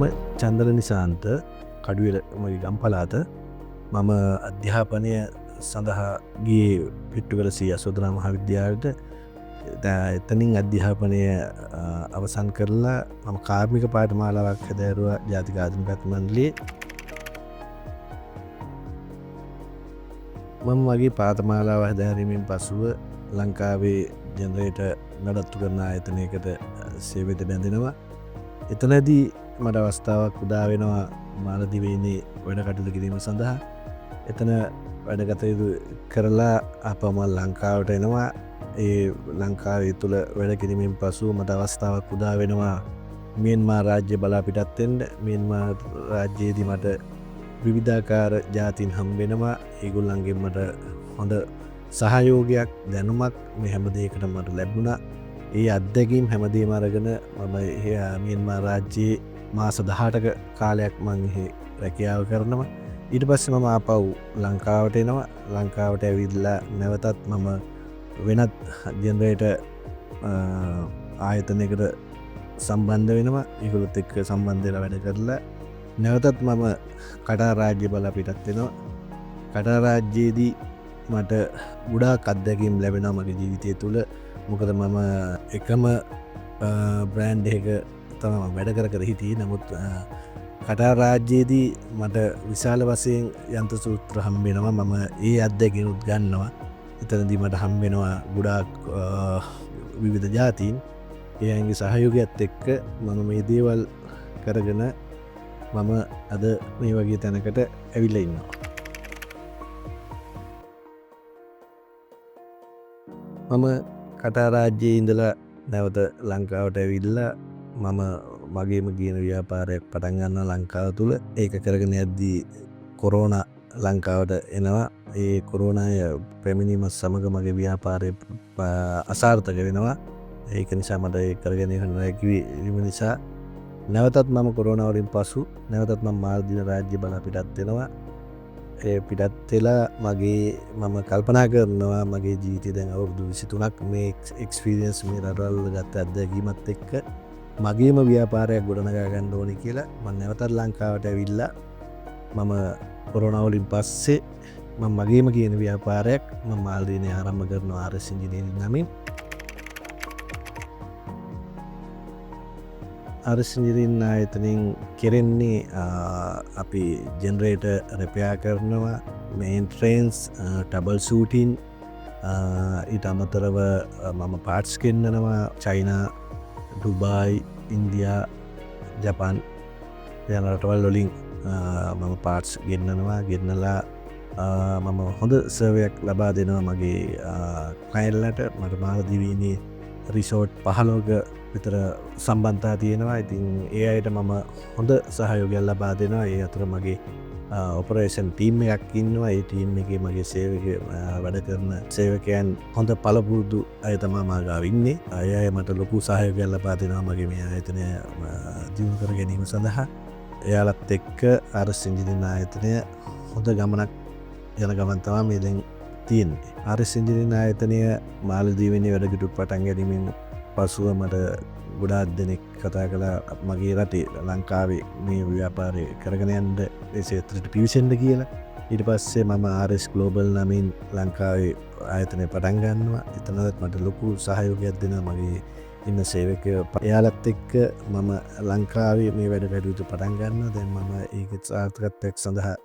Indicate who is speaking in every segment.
Speaker 1: මම චන්දර නිසාන්ත කඩුවෙල මගේ ගම්පලාත මම අධ්‍යාපනය සඳහා ගියේ පිට්ටුවල සිය අසෝදරා මහාවිද්‍යාලයට එතනින් අධ්‍යාපනය අවසන් කරලා මම කාර්මික පාඨමාලාවක් හැදෑරුවා ජාතික ආධුනික මණ්ඩලයේ. මම වගේ පාඨමාලාව හැදෑරීමෙන් පසුව ලංකාවේ ජනරේටර් නඩත්තු කරන ආයතනයකට සේවයට බැඳෙනවා. එතනදී මට අවස්ථාවක් උදා වෙනවා මාලදිවයිනේ වැඩ කටයුතු කිරීම සඳහා. එතන වැඩ කටයුතු කරලා අපම ලංකාවට එනවා. ඒ ලංකාවේ තුළ වැඩ කිරීමෙන් පසු මට අවස්ථාවක් උදා වෙනවා මියන්මාර් රාජ්‍ය බලා පිටත් වෙන්න. මියන්මාර් රාජ්‍යයේදී මට විවිධාකාර ජාතීන් හම්බෙනවා. ඒගොල්ලන්ගෙන් මට හොඳ සහයෝගයක් දැනුමක් මේ හැම දෙයකටම මට ලැබුණා. ඒ අත්දැකීම් හැමදේම අරගෙන මම මියන්මාර් රාජ්‍යයේ මාස 18ක කාලයක් මං රැකියාව කරනවා. ඊට පස්සේ මම ආපහු ලංකාවට එනවා. ලංකාවට ඇවිල්ලා නැවතත් මම වෙනත් ජනරේටර් ආයතනයකට සම්බන්ධ වෙනවා. ඒගොල්ලොත් එක්ක සම්බන්ධ වෙලා වැඩ කරලා නැවතත් මම කටාර් රාජ්‍ය බලා පිටත් වෙනවා. කටාර් රාජ්‍යයේදී මට ගොඩාක් අත්දැකීම් ලැබෙනවා මගේ ජීවිතය තුළ. මොකද මම එකම බ්‍රෑන්ඩ් එක තමයි වැඩ කර හිටියේ. නමුත් කටාර් රාජ්‍යයේදී මට විශාල වශයෙන් යන්ත්‍ර සූත්‍ර හම්බෙනවා. මම ඒ අත්දැකීම්ත් ගන්නවා. එතනදී මට හම්බෙනවා ගොඩාක් විවිධ ජාතීන්. ඒ අයගේ සහයෝගයත් එක්ක මම මේ දේවල් කරගෙන මම අද මේ වගේ තැනකට ඇවිල්ලා ඉන්නවා. මම කටාර් රාජ්‍යයේ ඉඳලා නැවත ලංකාවට ඇවිල්ලා මම මගේම කියන ව්‍යාපාරයක් පටන් ගන්නවා ලංකාව තුළ. ඒක කරගෙන යද්දී කොරෝනා ලංකාවට එනවා. ඒ කොරෝනාය පැමිණීමත් සමග මගේ ව්‍යාපාරය අසාර්ථක වෙනවා. ඒක නිසා මට ඒ කරගෙන යන්න නැති නිසා නැවතත් මම කොරෝනා වලින් පසු නැවතත් මම මාලදිව රාජ්‍ය බලා පිටත් වෙනවා. ඒ පිටත් වෙලා මම කල්පනා කරනවා මගේ ජීවිතය දැන් අවුරුදු 23ක් මේ එක්ස්පීරියන්ස් මේ රටවල් ගත්ත අත්දැකීමත් එක්ක මගේම ව්‍යාපාරයක් ගොඩනගා ගන්න ඕනේ කියලා මම නැවතත් ලංකාවට ඇවිල්ලා මම කොරෝනා වලින් පස්සේ මම මගේම කියන ව්‍යාපාරයක් මම මාලදිවයිනේ ආරම්භ කරනවා RS ඉංජිනේරින් නමින්. RS ඉංජිනේරින් ආයතනයෙන් කෙරෙන්නේ අපි ජෙනරේටර් රිපෙයාර් කරනවා, මේන්ටනන්ස්, ට්‍රබල් ෂූටින්, ඊට අමතරව මම පාර්ට්ස් ගෙන්නනවා චයිනා, ඩුබායි, ඉන්දියා, ජපාන් යන රටවල් වලින් මම පාර්ට්ස් ගෙන්නනවා. ගෙන්නලා මම හොඳ සර්වයක් ලබා දෙනවා මගේ ක්ලයන්ට්ලට. මට මාලදිවයිනේ රිසෝට් 15ක විතර සම්බන්ධතා තියෙනවා. ඉතින් ඒ අයට මම හොඳ සහයෝගයක් ලබා දෙනවා. ඒ අතර මගේ ඔපරේෂන් ටීම් එකක් ඉන්නවා. ඒ ටීම් එකේ මගේ සේවකයෝ වැඩ කරන සේවකයන් හොඳ පළපුරුදු අය තමයි මා ගාව ඉන්නේ. අය මට ලොකු සහයෝගයක් ලබා දෙනවා මගේ මේ ආයතනය දියුණු කර ගැනීම සඳහා. එයාලත් එක්ක RS ඉංජිනේරින් ආයතනය හොඳ ගමනක් යන ගමන් තමයි මේ දැන් තියෙන්නේ. RS ඉංජිනේරින් ආයතනය මාලදිවයිනේ වැඩකටයුතු පටන් ගැනීමෙන් පසුව මට ගොඩාක් දෙනෙක් කතා කළා මගේ රටේ ලංකාවේ මේ ව්‍යාපාරය කරගෙන යන්න ඒ ක්ෂේත්‍රයට පිවිසෙන්න කියලා. ඊට පස්සේ මම RS ග්ලෝබල් නමින් ලංකාවේ ආයතනය පටන් ගන්නවා. එතනත් මට ලොකු සහයෝගයක් දෙනවා මගේ ඉන්න සේවකයෝ. එයාලත් එක්ක මම ලංකාවේ මේ වැඩ කටයුතු පටන් ගන්නවා. දැන් මම ඒක සාර්ථකත්වයක් සඳහා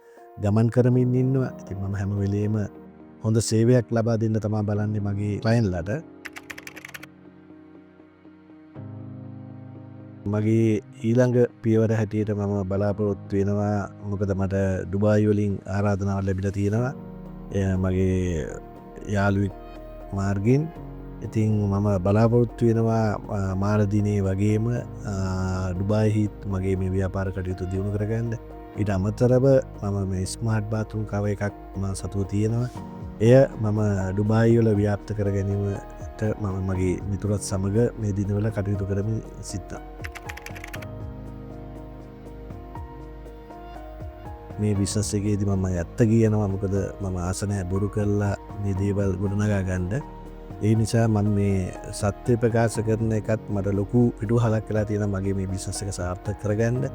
Speaker 1: ගමන් කරමින් ඉන්නවා. ඉතින් මම හැම වෙලේම හොඳ සේවයක් ලබා දෙන්න තමයි බලන්නේ මගේ ක්ලයන්ට්ලට. මගේ ඊළඟ පියවර හැටියට මම බලාපොරොත්තු වෙනවා. මොකද මට ඩුබායි වලින් ආරාධනාවක් ලැබිලා තියෙනවා මගේ යාළුවෙක් මාර්ගෙන්. ඉතින් මම බලාපොරොත්තු වෙනවා මාලදිවයිනේ වගේම ඩුබායිහිත් මගේ මේ ව්‍යාපාර කටයුතු දියුණු කරගන්න. ඊට අමතරව මම මේ ස්මාර්ට් බාත්රූම් කව එකක් සතුව තියෙනවා. එය මම ඩුබායි වල ව්‍යාප්ත කර ගැනීමට මම මගේ මිතුරත් සමග මේ දිනවල කටයුතු කරමින් සිටිනවා. මේ බිස්නස් එකේදී මම ඇත්ත කියනවා. මොකද මම ආස නැහැ බොරු කරලා මේ දේවල් ගොඩනගා ගන්න. ඒ නිසා මම මේ සත්‍ය ප්‍රකාශ කරන එකත් මට ලොකු පිටුහලක් වෙලා තියෙනවා මගේ මේ බිස්නස් එක සාර්ථක කරගන්න.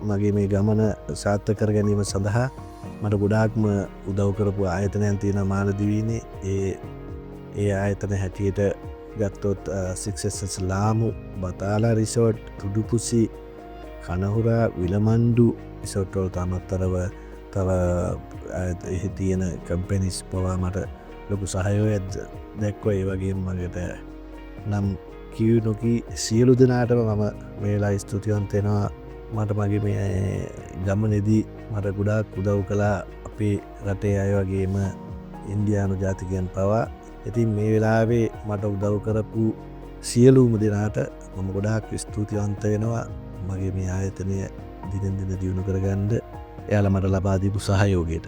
Speaker 1: මගේ මේ ගමන සාර්ථක කර ගැනීම සඳහා මට ගොඩාක්ම උදව් කරපු ආයතනයන් තියෙන මාලදිවයිනේ. ඒ ආයතන හැටියට ගත්තොත් සික්සස් ලාමු, බතාලා රිසෝට්, තුඩුපුසි, කනහුරා, විලමණ්ඩු රිසෝට්වලට අමතරව තව එහි තියෙන කම්පැනිස් පවා මට ලොකු සහයෝගයක් දැක්වා. ඒ වගේ මගට නම් කිව් නොකී සියලු දෙනාටම මම මේලා ස්තුතිවන්ත වෙනවා. මට මගේ මේ ගමනේදී මට ගොඩාක් උදව් කළා අපේ රටේ අය වගේම ඉන්දියානු ජාතිකයන් පවා. ඉතින් මේ වෙලාවේ මට උදව් කරපු සියලුම දෙනාට මම ගොඩාක් ස්තුතිවන්ත වෙනවා. මගේ මේ ආයතනය දිනෙන් දින දියුණු කරගන්න එයාලා මට ලබා දීපු සහයෝගයට.